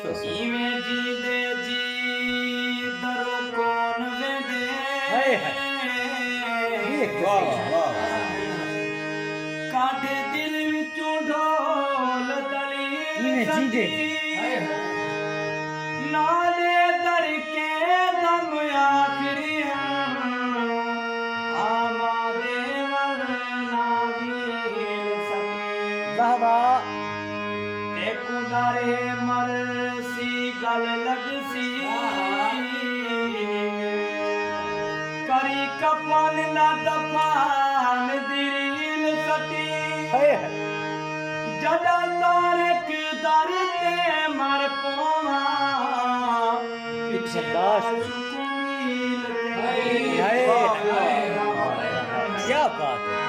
इवें जी दे जी दरो कौन वेंदे हाय हाय वाह वाह काढ दिल विचों ढोल तली इवें जी दे नाले दड़के दम आखिरी आमादे वरना वीर सती वाह वाह ते कुंडारे मरसी गल लगसी करी कफन ना दफान दिल सती हाय हाय जदा तारक दर ते मर पोवा पीछे बर्दाश्त। कुमील हाय हाय क्या बात है